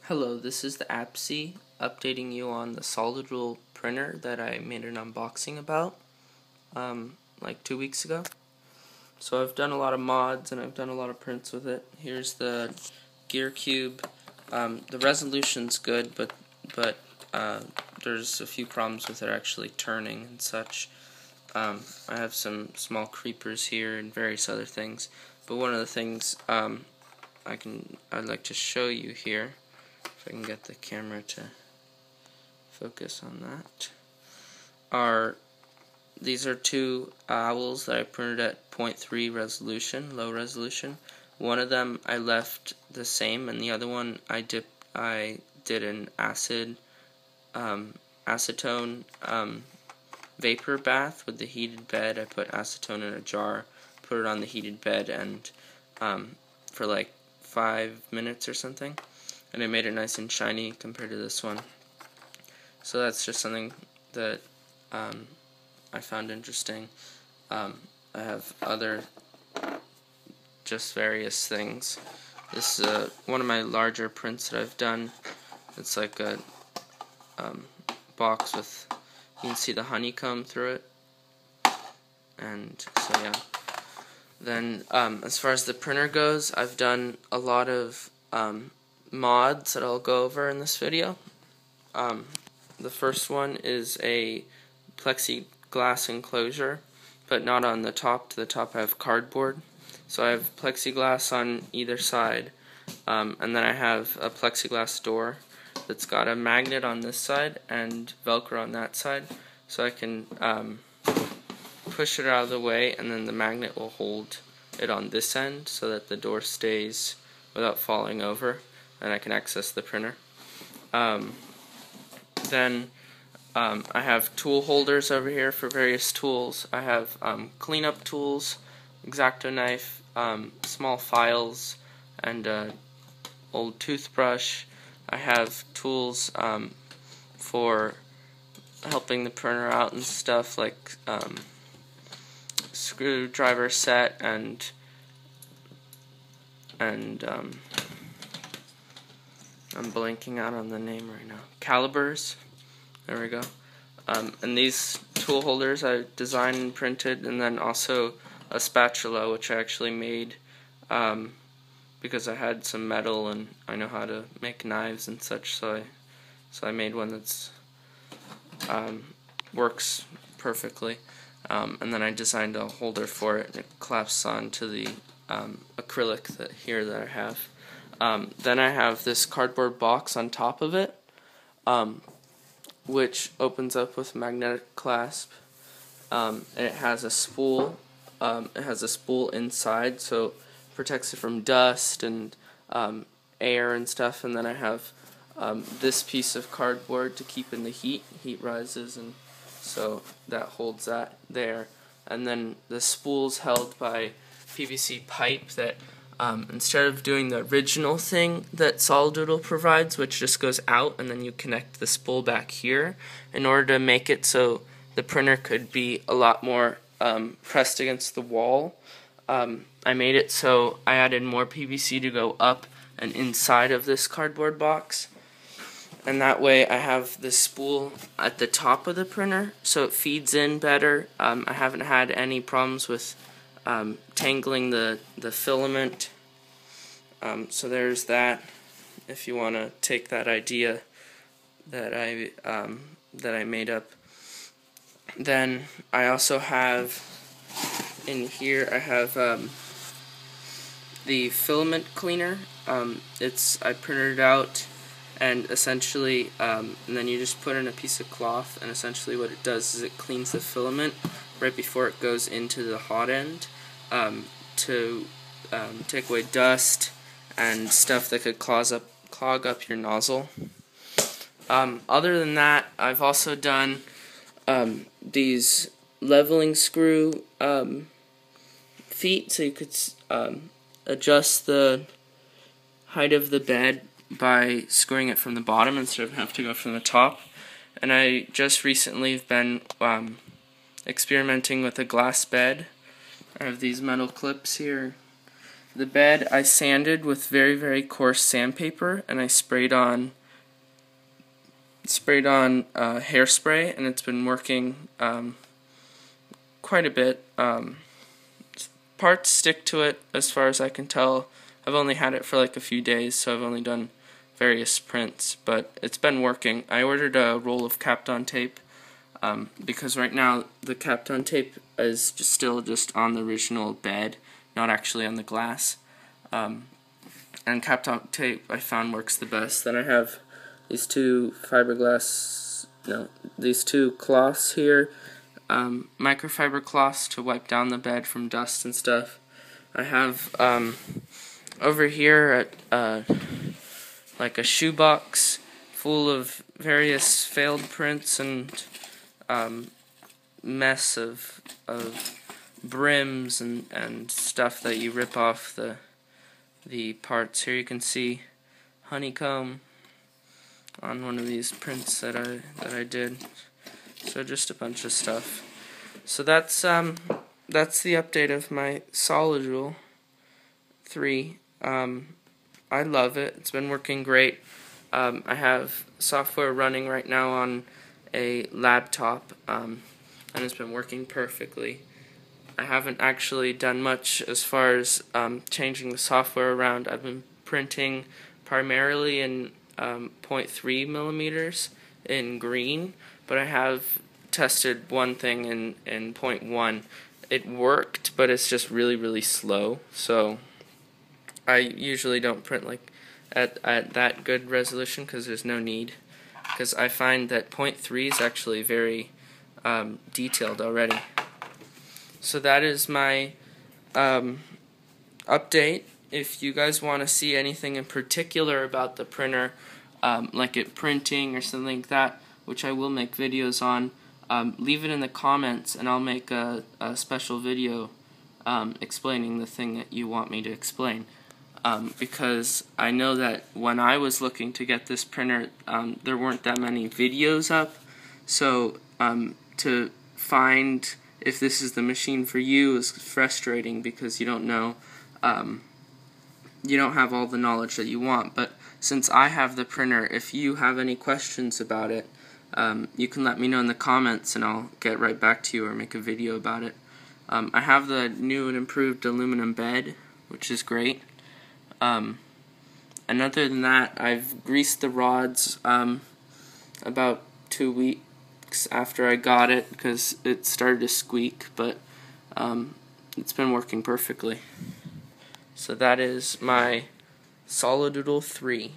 Hello, this is the AppC updating you on the Solidoodle printer that I made an unboxing about like 2 weeks ago. So I've done a lot of mods and I've done a lot of prints with it. Here's the gear cube. The resolution's good, but there's a few problems with it actually turning and such. I have some small creepers here and various other things, but one of the things I'd like to show you here, if I can get the camera to focus on that, these are two owls that I printed at 0.3 resolution, low resolution. One of them I left the same, and the other one I did an acetone vapor bath with the heated bed. I put acetone in a jar, put it on the heated bed, and for like 5 minutes or something, and it made it nice and shiny compared to this one. So that's just something that I found interesting. I have other just various things. This is one of my larger prints that I've done. It's like a box with, you can see the honeycomb through it, and so yeah. Then as far as the printer goes, I've done a lot of mods that I'll go over in this video. The first one is a plexiglass enclosure, but not on the top. To the top I have cardboard. So I have plexiglass on either side, and then I have a plexiglass door that's got a magnet on this side and Velcro on that side, so I can push it out of the way, and then the magnet will hold it on this end so that the door stays without falling over, and I can access the printer. Then I have tool holders over here for various tools. I have cleanup tools, X-Acto knife, small files, and old toothbrush. I have tools for helping the printer out and stuff, like screwdriver set and I'm blanking out on the name right now. Calibers. There we go. And these tool holders I designed and printed, and then also a spatula, which I actually made because I had some metal and I know how to make knives and such, so I made one that's works perfectly. And then I designed a holder for it, and it clamps onto the acrylic that I have. Then I have this cardboard box on top of it, which opens up with a magnetic clasp, and it has a spool. It has a spool inside, so it protects it from dust and air and stuff. And then I have this piece of cardboard to keep in the heat. Heat rises, and so that holds that there. And then the spool's held by PVC pipe that instead of doing the original thing that Solidoodle provides, which just goes out and then you connect the spool back here, in order to make it so the printer could be a lot more pressed against the wall, I made it so I added more PVC to go up and inside of this cardboard box, and that way I have the spool at the top of the printer so it feeds in better. I haven't had any problems with tangling the filament, so there's that, if you want to take that idea that I made up. Then I also have in here, I have the filament cleaner. I printed it out, and essentially and then you just put in a piece of cloth, and essentially what it does is it cleans the filament right before it goes into the hot end, to take away dust and stuff that could clog up your nozzle. Other than that, I've also done these leveling screw feet, so you could adjust the height of the bed by screwing it from the bottom instead of having to go from the top. And I just recently have been experimenting with a glass bed. I have these metal clips here, The bed I sanded with very, very coarse sandpaper, and I sprayed on hairspray, and it's been working quite a bit. Parts stick to it as far as I can tell. I've only had it for like a few days, so I've only done various prints, but it's been working. I ordered a roll of Kapton tape because right now the Kapton tape is still just on the original bed, not actually on the glass. And Kapton tape I found works the best. Then I have these two these two cloths here, microfiber cloths to wipe down the bed from dust and stuff. I have over here like a shoebox full of various failed prints and mess of brims and stuff that you rip off the parts. Here you can see honeycomb on one of these prints that I did. So just a bunch of stuff. So that's the update of my Solidoodle 3. I love it. It's been working great. I have software running right now on a laptop, and it's been working perfectly. I haven't actually done much as far as changing the software around. I've been printing primarily in 0.3 millimeters in green, but I have tested one thing in 0.1. It worked, but it's just really, really slow. So I usually don't print like at that good resolution because there's no need. Because I find that 0.3 is actually very detailed already. So that is my update. If you guys want to see anything in particular about the printer, like it printing or something like that, which I will make videos on, leave it in the comments and I'll make a special video explaining the thing that you want me to explain. Because I know that when I was looking to get this printer, there weren't that many videos up, so to find if this is the machine for you is frustrating because you don't know, you don't have all the knowledge that you want. But since I have the printer, if you have any questions about it, you can let me know in the comments and I'll get right back to you or make a video about it. I have the new and improved aluminum bed, which is great. And other than that, I've greased the rods about 2 weeks after I got it because it started to squeak, but it's been working perfectly. So that is my Solidoodle 3.